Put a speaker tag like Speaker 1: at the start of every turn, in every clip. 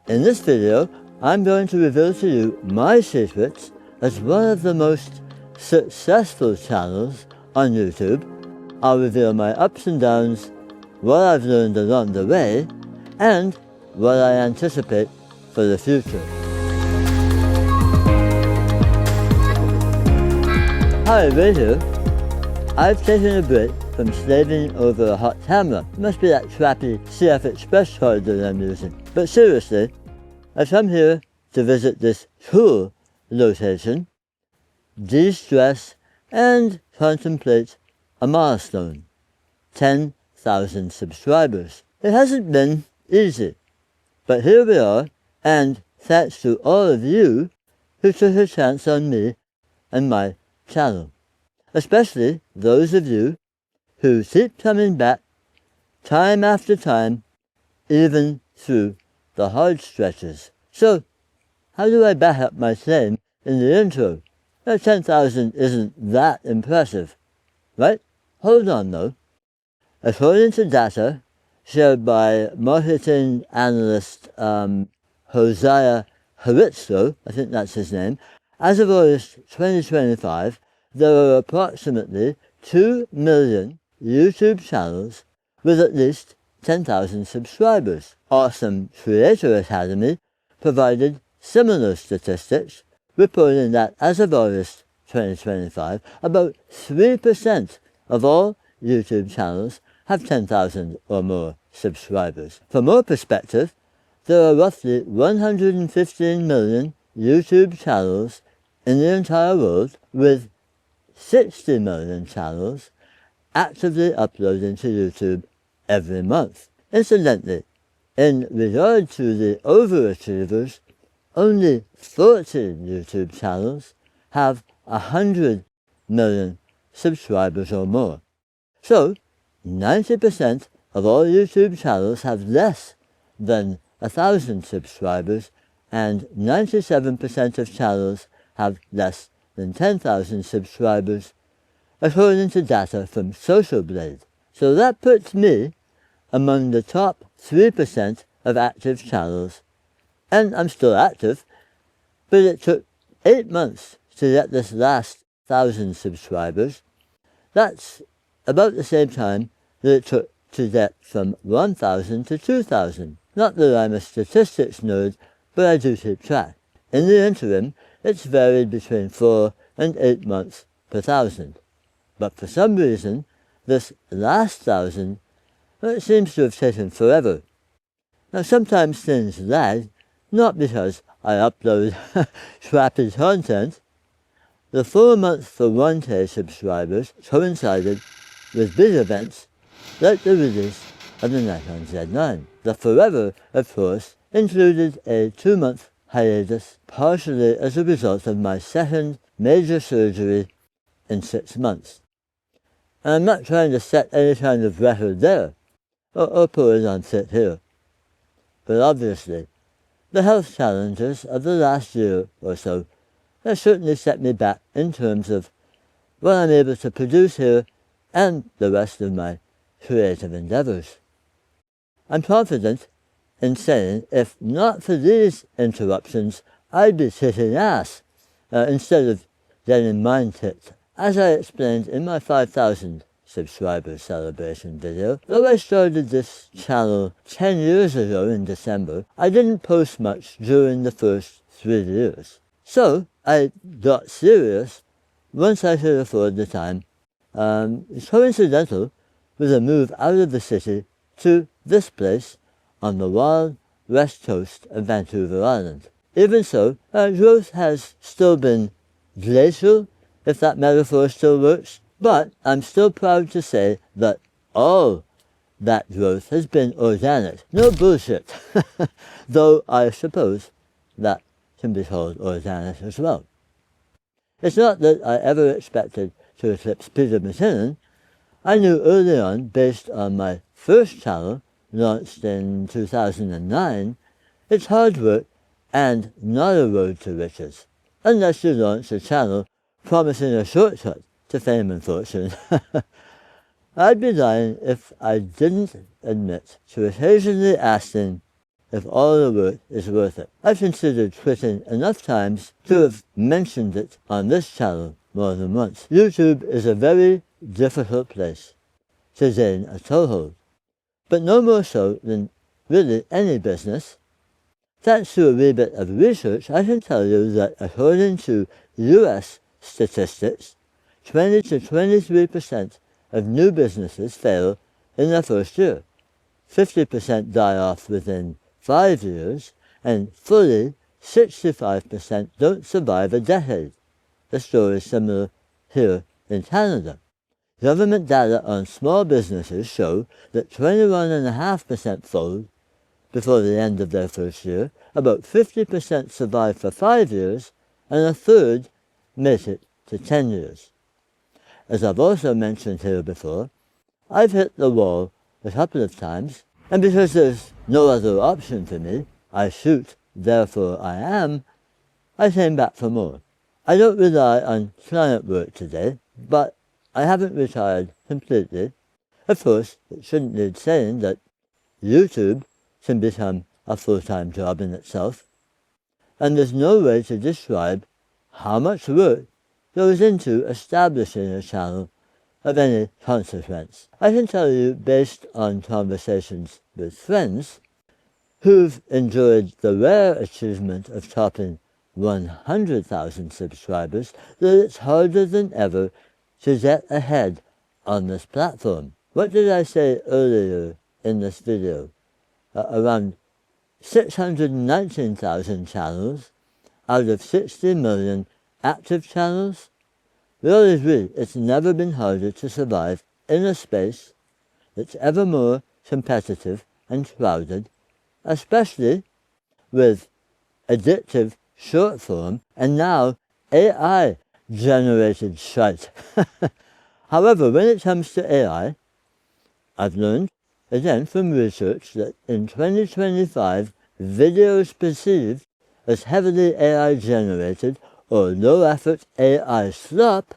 Speaker 1: In this video, I'm going to reveal to you my secrets as one of the most successful channels on YouTube. I'll reveal my ups and downs, what I've learned along the way, and what I anticipate for the future. Hi, Ray here. I've taken a break from slaving over a hot camera. It must be that crappy CF Express card that I'm using. But seriously, I've come here to visit this cool location, de-stress, and contemplate a milestone, 10,000 subscribers. It hasn't been easy, but here we are, and thanks to all of you who took a chance on me and my channel, especially those of you who keep coming back time after time, even through the hard stretches. So, how do I back up my claim in the intro? 10,000 isn't that impressive, right? Hold on though. According to data shared by marketing analyst Hosea Haritzko, I think that's his name, as of August 2025, there are approximately 2 million YouTube channels with at least 10,000 subscribers. Awesome Creator Academy provided similar statistics, reporting that as of August 2025, about 3% of all YouTube channels have 10,000 or more subscribers. For more perspective, there are roughly 115 million YouTube channels in the entire world, with 60 million channels actively uploading to YouTube every month. Incidentally, in regard to the overachievers, only 40 YouTube channels have 100 million subscribers or more. So, 90% of all YouTube channels have less than 1,000 subscribers, and 97% of channels have less than 10,000 subscribers, according to data from Social Blade. So that puts me among the top 3% of active channels, and I'm still active, but it took 8 months to get this last 1,000 subscribers. That's about the same time that it took to get from 1,000 to 2,000. Not that I'm a statistics nerd, but I do keep track. In the interim, it's varied between 4 and 8 months per 1,000. But for some reason, this last 1,000, it seems to have taken forever. Now sometimes things lag, not because I upload crappy content. The 4 months for 1K subscribers coincided with big events like the release of the Nikon Z9. The forever, of course, included a 2-month hiatus, partially as a result of my second major surgery in 6 months. And I'm not trying to set any kind of record there, or put it on fit here. But obviously, the health challenges of the last year or so have certainly set me back in terms of what I'm able to produce here and the rest of my creative endeavors. I'm confident in saying if not for these interruptions, I'd be kicking ass instead of getting mind kicked, as I explained in my 5,000 subscriber celebration video. Though I started this channel 10 years ago in December, I didn't post much during the first 3 years. So I got serious once I could afford the time. It's coincidental with a move out of the city to this place on the wild west coast of Vancouver Island. Even so, growth has still been glacial, if that metaphor still works, but I'm still proud to say that all that growth has been organic. No bullshit. Though I suppose that can be called organic as well. It's not that I ever expected to eclipse Peter McKinnon. I knew early on, based on my first channel, launched in 2009, it's hard work and not a road to riches, unless you launch a channel promising a shortcut to fame and fortune. I'd be lying if I didn't admit to occasionally asking, if all the work is worth it. I've considered quitting enough times to have mentioned it on this channel more than once. YouTube is a very difficult place to gain a toehold, but no more so than really any business. Thanks to a wee bit of research, I can tell you that according to US statistics, 20 to 23% of new businesses fail in their first year. 50% die off within 5 years, and fully 65% don't survive a decade. The story is similar here in Canada. Government data on small businesses show that 21.5% fold before the end of their first year, about 50% survive for 5 years, and a third make it to 10 years. As I've also mentioned here before, I've hit the wall a couple of times, and because there's no other option for me, I shoot, therefore I am, I came back for more. I don't rely on client work today, but I haven't retired completely. Of course, it shouldn't need saying that YouTube can become a full-time job in itself, and there's no way to describe how much work goes into establishing a channel of any consequence. I can tell you, based on conversations with friends who've enjoyed the rare achievement of topping 100,000 subscribers, that it's harder than ever to get ahead on this platform. What did I say earlier in this video? Around 619,000 channels out of 60 million active channels. We all agree it's never been harder to survive in a space that's ever more competitive and crowded, especially with addictive short form and now AI-generated shite. However, when it comes to AI, I've learned, again from research, that in 2025, videos perceived as heavily AI-generated or low-effort AI slop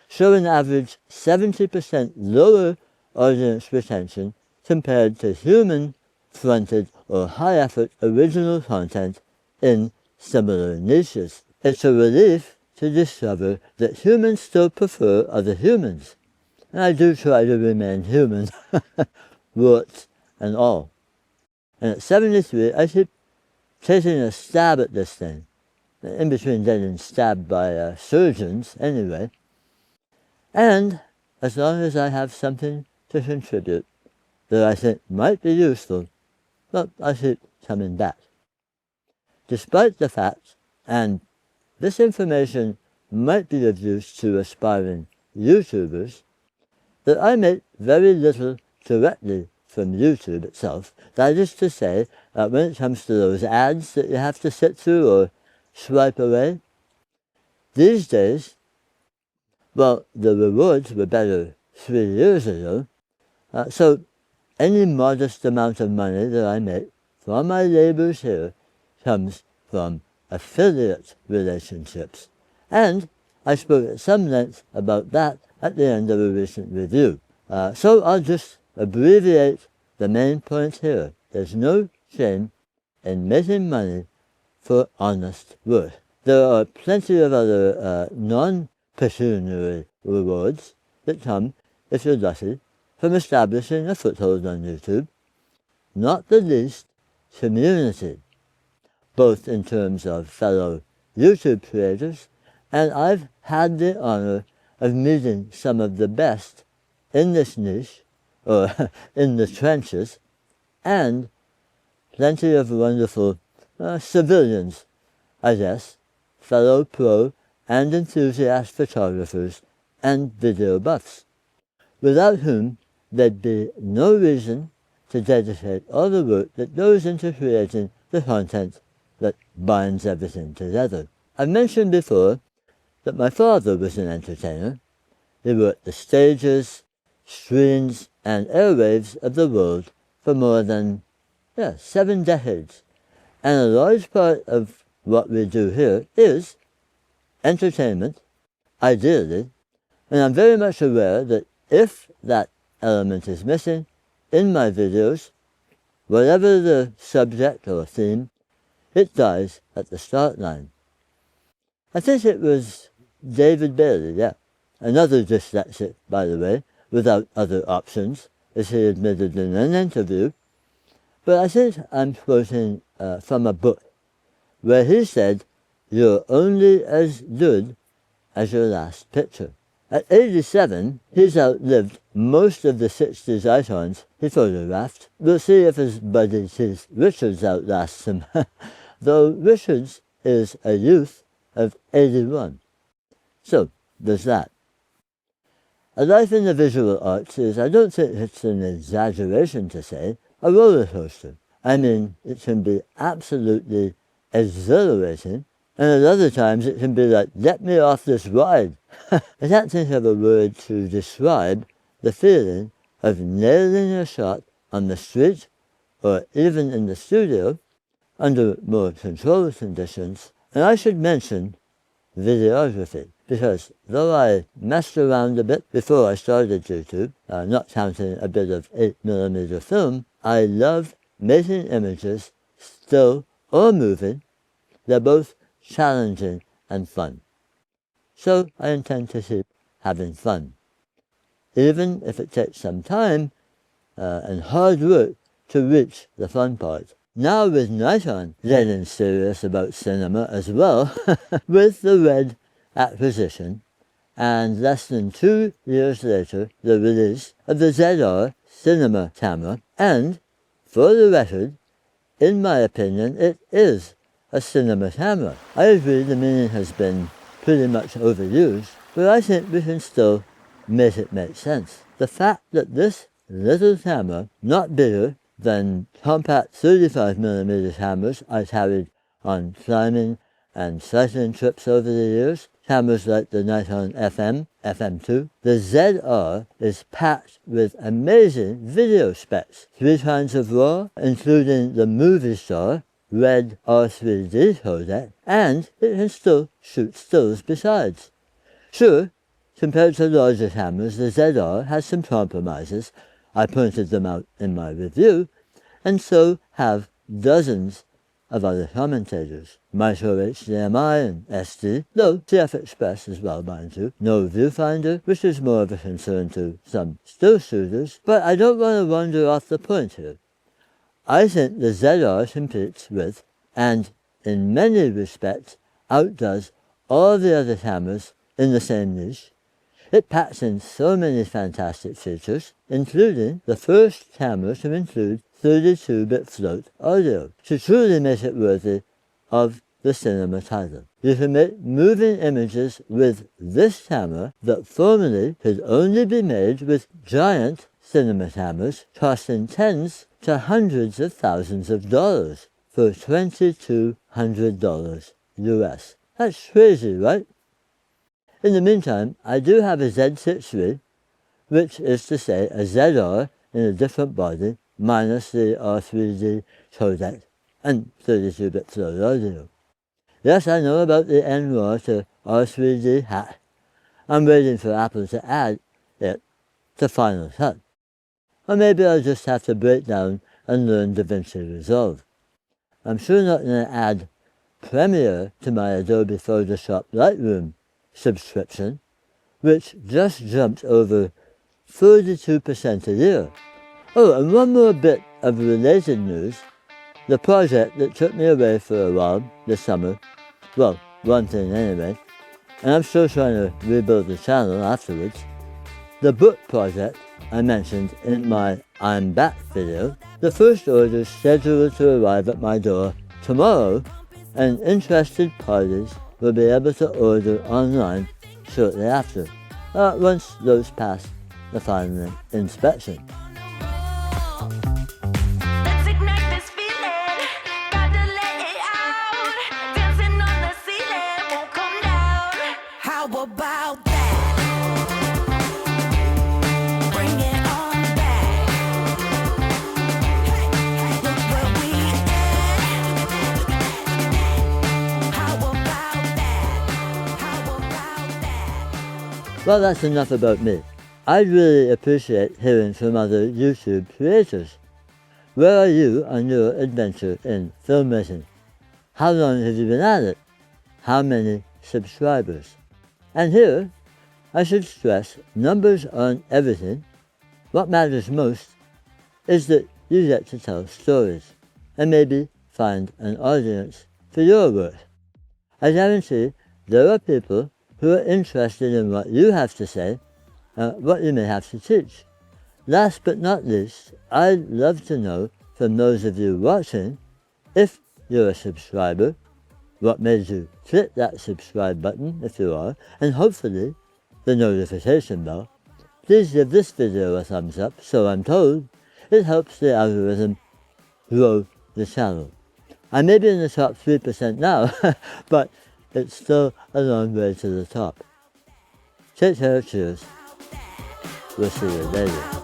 Speaker 1: show an average 70% lower audience retention compared to human-fronted or high-effort original content in similar niches. It's a relief to discover that humans still prefer other humans, and I do try to remain human, warts and all. And at 73, I keep taking a stab at this thing, in between getting stabbed by surgeons anyway. And as long as I have something to contribute that I think might be useful, well, I keep coming back. Despite the fact, and this information might be of use to aspiring YouTubers, that I make very little directly from YouTube itself. That is to say, when it comes to those ads that you have to sit through or swipe away, these days, well, the rewards were better 3 years ago, so any modest amount of money that I make from my labors here comes from affiliate relationships. And I spoke at some length about that at the end of a recent review. So I'll just abbreviate the main point here. There's no shame in making money for honest work. There are plenty of other non-pecuniary rewards that come, if you're lucky, from establishing a foothold on YouTube, not the least community, both in terms of fellow YouTube creators, and I've had the honor of meeting some of the best in this niche, or in the trenches, and plenty of wonderful civilians, I guess, fellow pro and enthusiast photographers and video buffs, without whom there'd be no reason to dedicate all the work that goes into creating the content that binds everything together. I've mentioned before that my father was an entertainer. He worked the stages, screens, and airwaves of the world for more than 7 decades. And a large part of what we do here is entertainment, ideally, and I'm very much aware that if that element is missing in my videos, Whatever the subject or theme, it dies at the start line. I think it was David Bailey, yeah. Another dyslexic, by the way, without other options, as he admitted in an interview. But I think I'm quoting from a book where he said, "You're only as good as your last picture." At 87, he's outlived most of the 60s icons he photographed. We'll see if his buddy Keith Richards outlasts him, though Richards is a youth of 81. So, there's that. A life in the visual arts is, I don't think it's an exaggeration to say, a roller coaster. I mean, it can be absolutely exhilarating, and at other times it can be like, let me off this ride. I can't think of a word to describe the feeling of nailing a shot on the street or even in the studio under more controlled conditions. And I should mention videography, because though I messed around a bit before I started YouTube, not counting a bit of 8mm film, I love making images, still or moving. They're both challenging and fun. So I intend to keep having fun, even if it takes some time and hard work to reach the fun part. Now with Nikon getting serious about cinema as well, with the Red acquisition, and less than 2 years later the release of the ZR cinema camera, and, for the record, in my opinion, it is a cinema camera. I agree the meaning has been pretty much overused, but I think we can still make it make sense. The fact that this little camera, not bigger than compact 35mm cameras I carried on climbing and cycling trips over the years, cameras like the Nikon FM, FM2, the ZR is packed with amazing video specs. 3 kinds of RAW, including the movie star Red R3D codec, and it can still shoot stills besides. Sure, compared to larger cameras, the ZR has some compromises. I pointed them out in my review, and so have dozens of other commentators. Micro HDMI and SD, though TF Express as well, mind you. No viewfinder, which is more of a concern to some still shooters, but I don't want to wander off the point here. I think the ZR competes with, and in many respects outdoes, all the other cameras in the same niche. It packs in so many fantastic features, including the first camera to include 32-bit float audio, to truly make it worthy of the cinema title. You can make moving images with this camera that formerly could only be made with giant cinema cameras costing tens to hundreds of thousands of dollars for $2,200 US. That's crazy, right? In the meantime, I do have a Z6 III, which is to say a ZR in a different body, minus the R3D codec and 32-bit float audio. Yes, I know about the NRAW to R3D hack. I'm waiting for Apple to add it to Final Cut. Or maybe I'll just have to break down and learn DaVinci Resolve. I'm sure not going to add Premiere to my Adobe Photoshop Lightroom subscription, which just jumped over 42% a year. Oh, and one more bit of related news. The project that took me away for a while this summer, well, one thing anyway, and I'm still trying to rebuild the channel afterwards. The book project I mentioned in my I'm Back video, the first order is scheduled to arrive at my door tomorrow, and interested parties will be able to order online shortly after, once those pass the final inspection. Well, that's enough about me. I'd really appreciate hearing from other YouTube creators. Where are you on your adventure in filmmaking? How long have you been at it? How many subscribers? And here, I should stress, numbers aren't everything. What matters most is that you get to tell stories and maybe find an audience for your work. I guarantee there are people who are interested in what you have to say and what you may have to teach. Last but not least, I'd love to know from those of you watching, if you're a subscriber, what made you click that subscribe button if you are, and hopefully the notification bell. Please give this video a thumbs up so I'm told. It helps the algorithm grow the channel. I may be in the top 3% now, but it's still a long way to the top. Take care, cheers. We'll see you later.